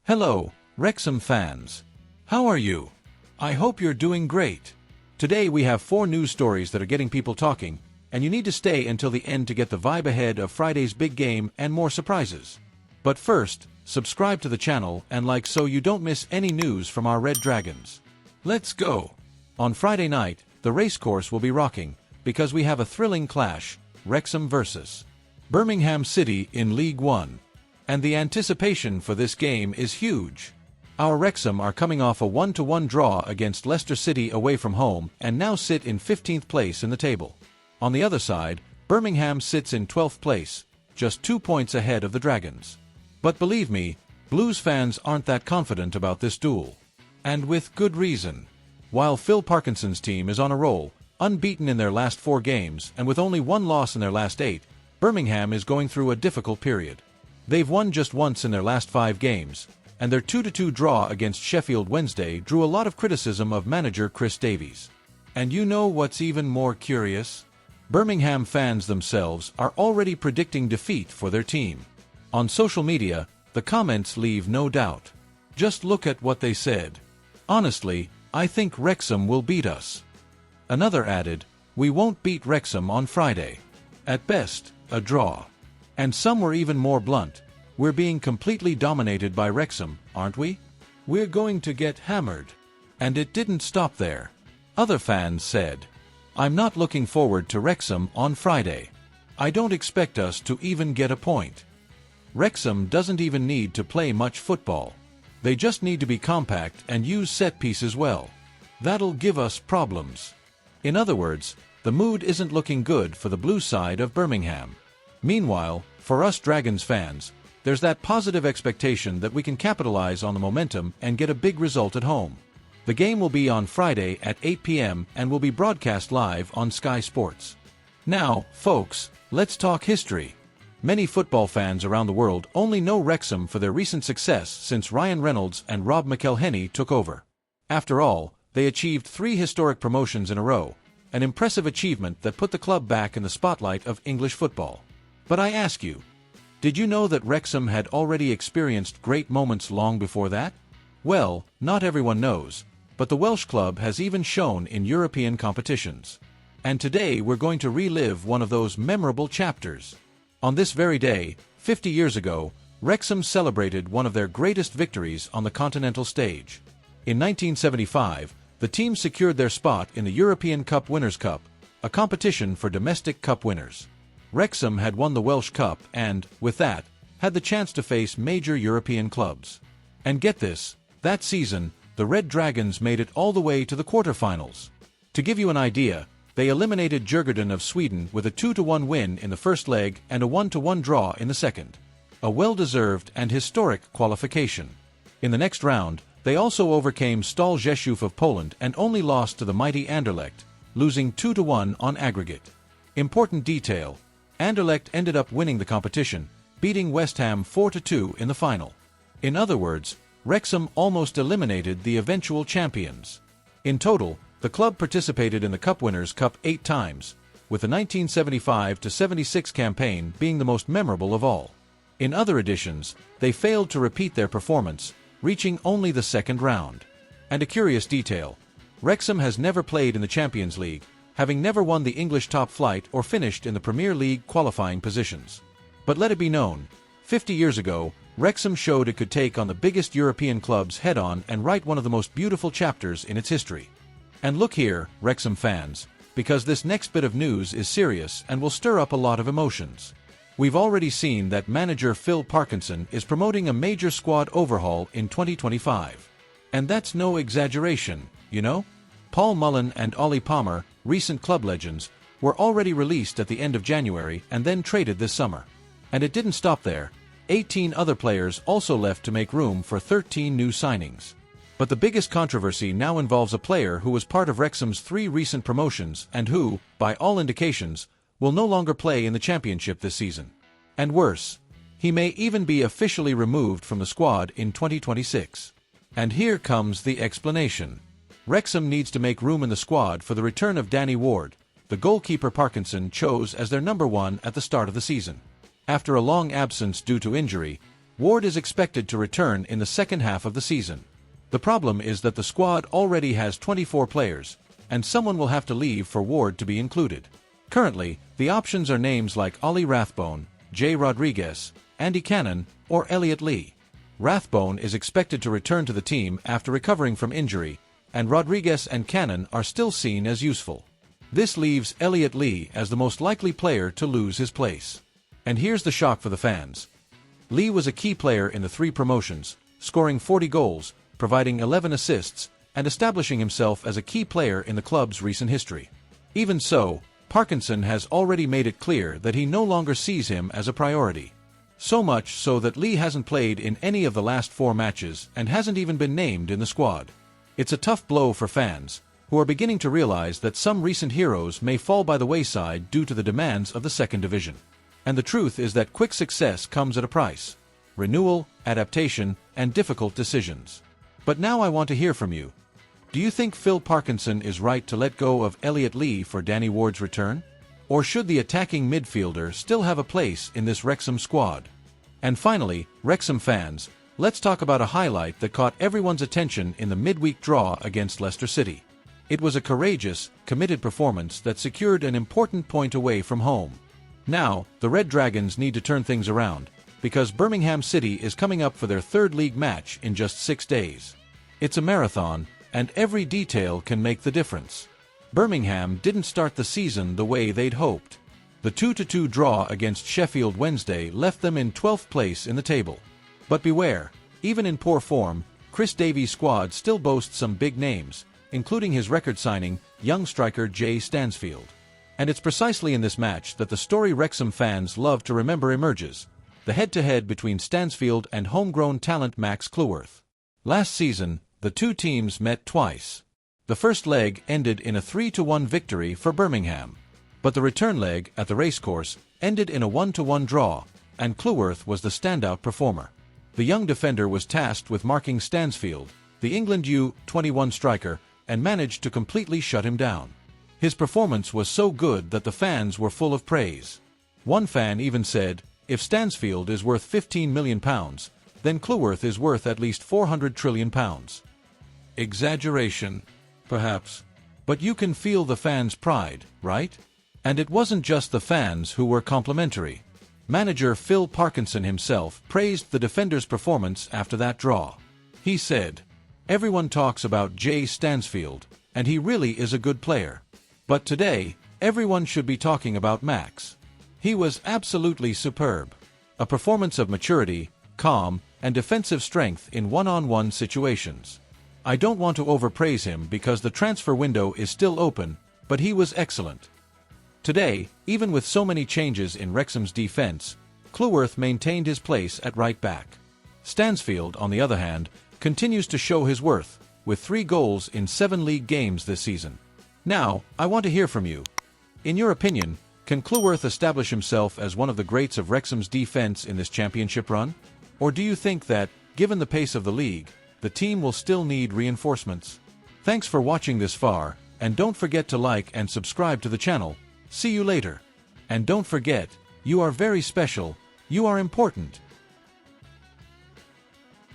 Hello, Wrexham fans. How are you? I hope you're doing great. Today we have 4 news stories that are getting people talking, and you need to stay until the end to get the vibe ahead of Friday's big game and more surprises. But first, subscribe to the channel and like so you don't miss any news from our Red Dragons. Let's go! On Friday night, the racecourse will be rocking, because we have a thrilling clash, Wrexham vs. Birmingham City in League One. And the anticipation for this game is huge. Our Wrexham are coming off a 1-1 draw against Leicester City away from home and now sit in 15th place in the table. On the other side, Birmingham sits in 12th place, just 2 points ahead of the Dragons. But believe me, Blues fans aren't that confident about this duel. And with good reason. While Phil Parkinson's team is on a roll, unbeaten in their last 4 games and with only 1 loss in their last 8, Birmingham is going through a difficult period. They've won just once in their last 5 games, and their 2-2 draw against Sheffield Wednesday drew a lot of criticism of manager Chris Davies. And you know what's even more curious? Birmingham fans themselves are already predicting defeat for their team. On social media, the comments leave no doubt. Just look at what they said. Honestly, I think Wrexham will beat us. Another added, we won't beat Wrexham on Friday. At best, a draw. And some were even more blunt. We're being completely dominated by Wrexham, aren't we? We're going to get hammered. And it didn't stop there. Other fans said, I'm not looking forward to Wrexham on Friday. I don't expect us to even get a point. Wrexham doesn't even need to play much football. They just need to be compact and use set pieces well. That'll give us problems. In other words, the mood isn't looking good for the blue side of Birmingham. Meanwhile, for us Dragons fans, there's that positive expectation that we can capitalize on the momentum and get a big result at home. The game will be on Friday at 8 p.m. and will be broadcast live on Sky Sports. Now, folks, let's talk history. Many football fans around the world only know Wrexham for their recent success since Reynolds and McElhenney took over. After all, they achieved 3 historic promotions in a row, an impressive achievement that put the club back in the spotlight of English football. But I ask you, did you know that Wrexham had already experienced great moments long before that? Well, not everyone knows, but the Welsh club has even shown in European competitions. And today we're going to relive one of those memorable chapters. On this very day, 50 years ago, Wrexham celebrated one of their greatest victories on the continental stage. In 1975, the team secured their spot in the European Cup Winners' Cup, a competition for domestic cup winners. Wrexham had won the Welsh Cup and, with that, had the chance to face major European clubs. And get this, that season, the Red Dragons made it all the way to the quarterfinals. To give you an idea, they eliminated Djurgården of Sweden with a 2-1 win in the first leg and a 1-1 draw in the second. A well-deserved and historic qualification. In the next round, they also overcame Stal Rzeszów of Poland and only lost to the mighty Anderlecht, losing 2-1 on aggregate. Important detail. Anderlecht ended up winning the competition, beating West Ham 4-2 in the final. In other words, Wrexham almost eliminated the eventual champions. In total, the club participated in the Cup Winners' Cup 8 times, with the 1975-76 campaign being the most memorable of all. In other editions, they failed to repeat their performance, reaching only the second round. And a curious detail, Wrexham has never played in the Champions League, having never won the English top flight or finished in the Premier League qualifying positions. But let it be known, 50 years ago, Wrexham showed it could take on the biggest European clubs head-on and write one of the most beautiful chapters in its history. And look here, Wrexham fans, because this next bit of news is serious and will stir up a lot of emotions. We've already seen that manager Phil Parkinson is promoting a major squad overhaul in 2025. And that's no exaggeration, you know? Paul Mullen and Ollie Palmer, recent club legends, were already released at the end of January and then traded this summer. And it didn't stop there. 18 other players also left to make room for 13 new signings. But the biggest controversy now involves a player who was part of Wrexham's 3 recent promotions and who, by all indications, will no longer play in the championship this season. And worse, he may even be officially removed from the squad in 2026. And here comes the explanation. Wrexham needs to make room in the squad for the return of Danny Ward, the goalkeeper Parkinson chose as their number 1 at the start of the season. After a long absence due to injury, Ward is expected to return in the second half of the season. The problem is that the squad already has 24 players, and someone will have to leave for Ward to be included. Currently, the options are names like Ollie Rathbone, Jay Rodriguez, Andy Cannon, or Elliot Lee. Rathbone is expected to return to the team after recovering from injury, and Rodriguez and Cannon are still seen as useful. This leaves Elliot Lee as the most likely player to lose his place. And here's the shock for the fans. Lee was a key player in the 3 promotions, scoring 40 goals, providing 11 assists, and establishing himself as a key player in the club's recent history. Even so, Parkinson has already made it clear that he no longer sees him as a priority. So much so that Lee hasn't played in any of the last 4 matches and hasn't even been named in the squad. It's a tough blow for fans, who are beginning to realize that some recent heroes may fall by the wayside due to the demands of the second division. And the truth is that quick success comes at a price: renewal, adaptation, and difficult decisions. But now I want to hear from you. Do you think Phil Parkinson is right to let go of Elliot Lee for Danny Ward's return? Or should the attacking midfielder still have a place in this Wrexham squad? And finally, Wrexham fans, let's talk about a highlight that caught everyone's attention in the midweek draw against Leicester City. It was a courageous, committed performance that secured an important point away from home. Now, the Red Dragons need to turn things around, because Birmingham City is coming up for their 3rd league match in just 6 days. It's a marathon, and every detail can make the difference. Birmingham didn't start the season the way they'd hoped. The 2-2 draw against Sheffield Wednesday left them in 12th place in the table. But beware, even in poor form, Chris Davies' squad still boasts some big names, including his record signing, young striker Jay Stansfield. And it's precisely in this match that the story Wrexham fans love to remember emerges: the head-to-head between Stansfield and homegrown talent Max Cleworth. Last season, the 2 teams met twice. The first leg ended in a 3-1 victory for Birmingham. But the return leg at the racecourse ended in a 1-1 draw, and Cleworth was the standout performer. The young defender was tasked with marking Stansfield, the England U-21 striker, and managed to completely shut him down. His performance was so good that the fans were full of praise. One fan even said, "If Stansfield is worth £15 million, then Cleworth is worth at least £400 trillion. Exaggeration, perhaps. But you can feel the fans' pride, right? And it wasn't just the fans who were complimentary. Manager Phil Parkinson himself praised the defender's performance after that draw. He said, "Everyone talks about Jay Stansfield, and he really is a good player. But today, everyone should be talking about Max. He was absolutely superb. A performance of maturity, calm, and defensive strength in one-on-one situations. I don't want to overpraise him because the transfer window is still open, but he was excellent." Today, even with so many changes in Wrexham's defense, Cleworth maintained his place at right back. Stansfield, on the other hand, continues to show his worth, with 3 goals in 7 league games this season. Now, I want to hear from you. In your opinion, can Cleworth establish himself as one of the greats of Wrexham's defense in this championship run? Or do you think that, given the pace of the league, the team will still need reinforcements? Thanks for watching this far, and don't forget to like and subscribe to the channel. See you later. And don't forget, you are very special, you are important,